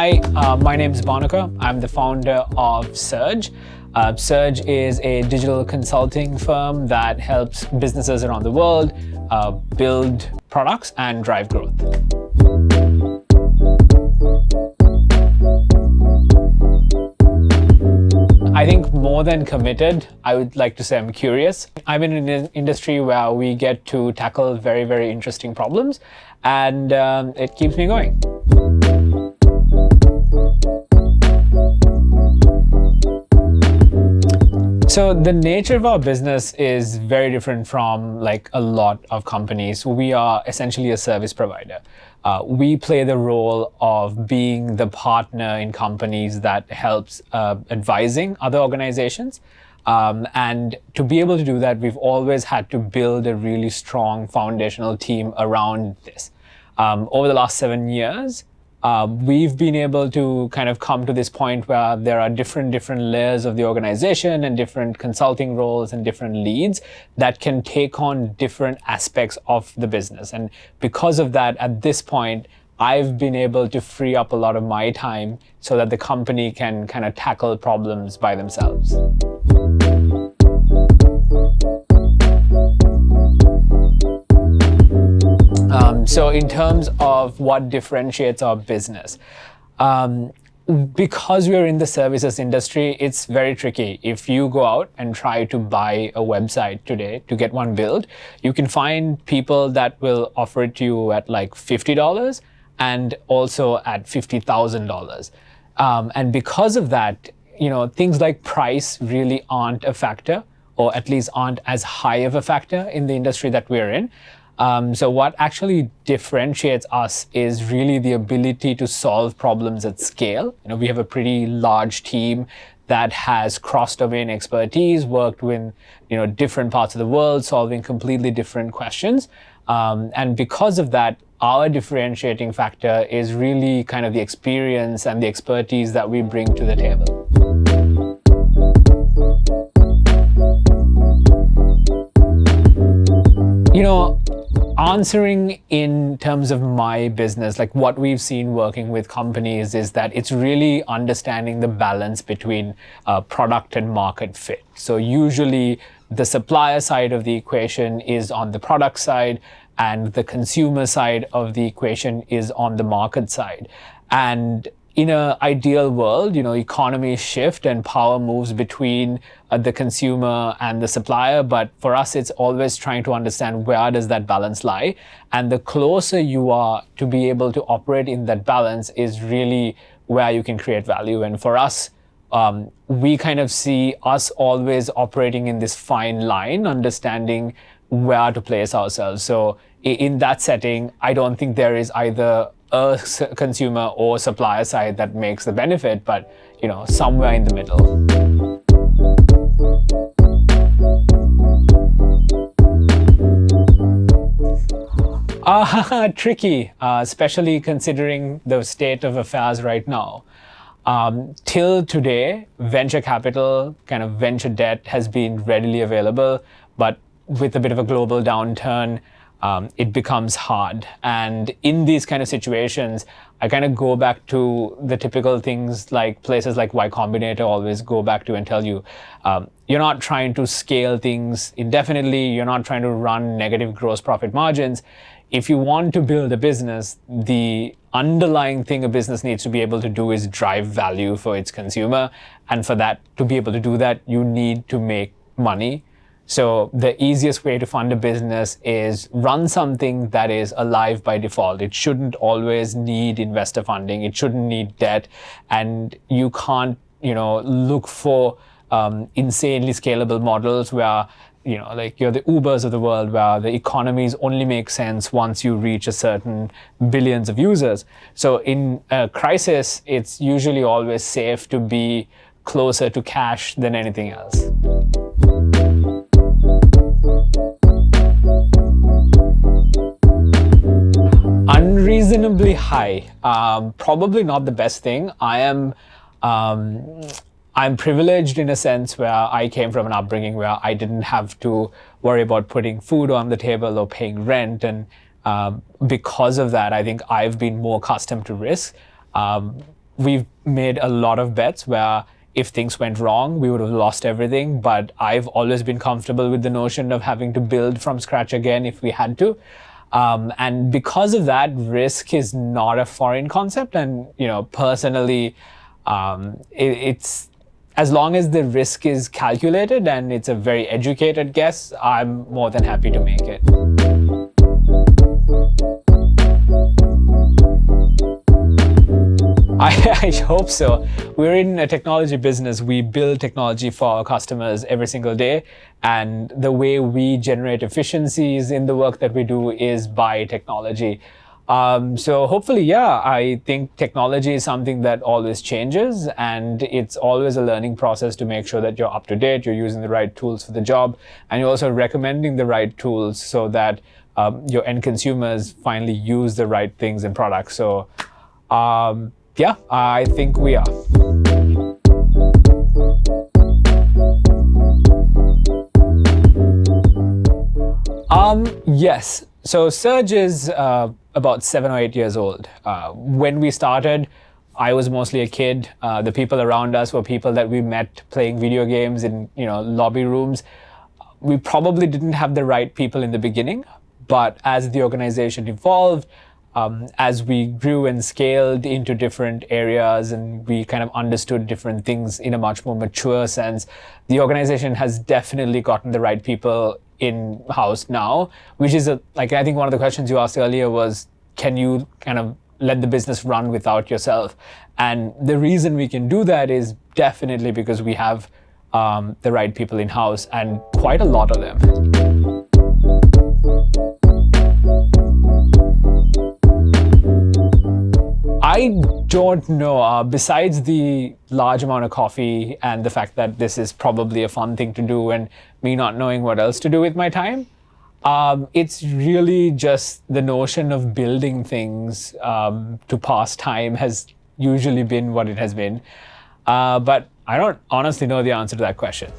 Hi, my name is Bhanuka. I'm the founder of Surge. Surge is a digital consulting firm that helps businesses around the world build products and drive growth. I think more than committed, I would like to say I'm curious. I'm in an industry where we get to tackle very, very interesting problems, and it keeps me going. So the nature of our business is very different from like a lot of companies. We are essentially a service provider. We play the role of being the partner in companies that helps advising other organizations. And to be able to do that, we've always had to build a really strong foundational team around this. Over the last 7 years, we've been able to kind of come to this point where there are different layers of the organization and different consulting roles and different leads that can take on different aspects of the business. And because of that, at this point, I've been able to free up a lot of my time so that the company can kind of tackle problems by themselves. So in terms of what differentiates our business, because we're in the services industry, it's very tricky. If you go out and try to buy a website today to get one built, you can find people that will offer it to you at like $50 and also at $50,000. And because of that, things like price really aren't a factor, or at least aren't as high of a factor in the industry that we're in. So what actually differentiates us is really the ability to solve problems at scale. We have a pretty large team that has cross-domain expertise, worked with different parts of the world, solving completely different questions. And because of that, our differentiating factor is really kind of the experience and the expertise that we bring to the table. Answering in terms of my business, like what we've seen working with companies is that it's really understanding the balance between product and market fit. So usually the supplier side of the equation is on the product side, and the consumer side of the equation is on the market side. And in an ideal world, economies shift and power moves between the consumer and the supplier. But for us, it's always trying to understand where does that balance lie. And the closer you are to be able to operate in that balance is really where you can create value. And for us, we kind of see us always operating in this fine line, understanding where to place ourselves. So in that setting, I don't think there is either a consumer or supplier side that makes the benefit, but somewhere in the middle. Tricky, especially considering the state of affairs right now. Till today, venture capital, kind of venture debt has been readily available, but with a bit of a global downturn, it becomes hard. And in these kind of situations, I kind of go back to the typical things like places like Y Combinator always go back to and tell you, you're not trying to scale things indefinitely. You're not trying to run negative gross profit margins. If you want to build a business, the underlying thing a business needs to be able to do is drive value for its consumer. And for that, to be able to do that, you need to make money. So the easiest way to fund a business is run something that is alive by default. It shouldn't always need investor funding. It shouldn't need debt. And you can't, look for insanely scalable models where, like you're the Ubers of the world, where the economies only make sense once you reach a certain billions of users. So in a crisis, it's usually always safe to be closer to cash than anything else. Unreasonably high, probably not the best thing. I'm privileged in a sense where I came from an upbringing where I didn't have to worry about putting food on the table or paying rent, and because of that, I think I've been more accustomed to risk. we've made a lot of bets where if things went wrong, we would have lost everything. But I've always been comfortable with the notion of having to build from scratch again if we had to. And because of that, risk is not a foreign concept. And, personally, it's as long as the risk is calculated and it's a very educated guess, I'm more than happy to make it. I hope so. We're in a technology business. We build technology for our customers every single day. And the way we generate efficiencies in the work that we do is by technology. So hopefully, yeah, I think technology is something that always changes, and it's always a learning process to make sure that you're up to date, you're using the right tools for the job, and you're also recommending the right tools so that your end consumers finally use the right things and products. So, yeah, I think we are. Yes. So Surge is about 7 or 8 years old. When we started, I was mostly a kid. The people around us were people that we met playing video games in, lobby rooms. We probably didn't have the right people in the beginning, but as the organization evolved, as we grew and scaled into different areas and we kind of understood different things in a much more mature sense, the organization has definitely gotten the right people in-house now, which is I think one of the questions you asked earlier was, can you kind of let the business run without yourself? And the reason we can do that is definitely because we have the right people in-house, and quite a lot of them. I don't know. Besides the large amount of coffee and the fact that this is probably a fun thing to do and me not knowing what else to do with my time, it's really just the notion of building things to pass time has usually been what it has been. But I don't honestly know the answer to that question.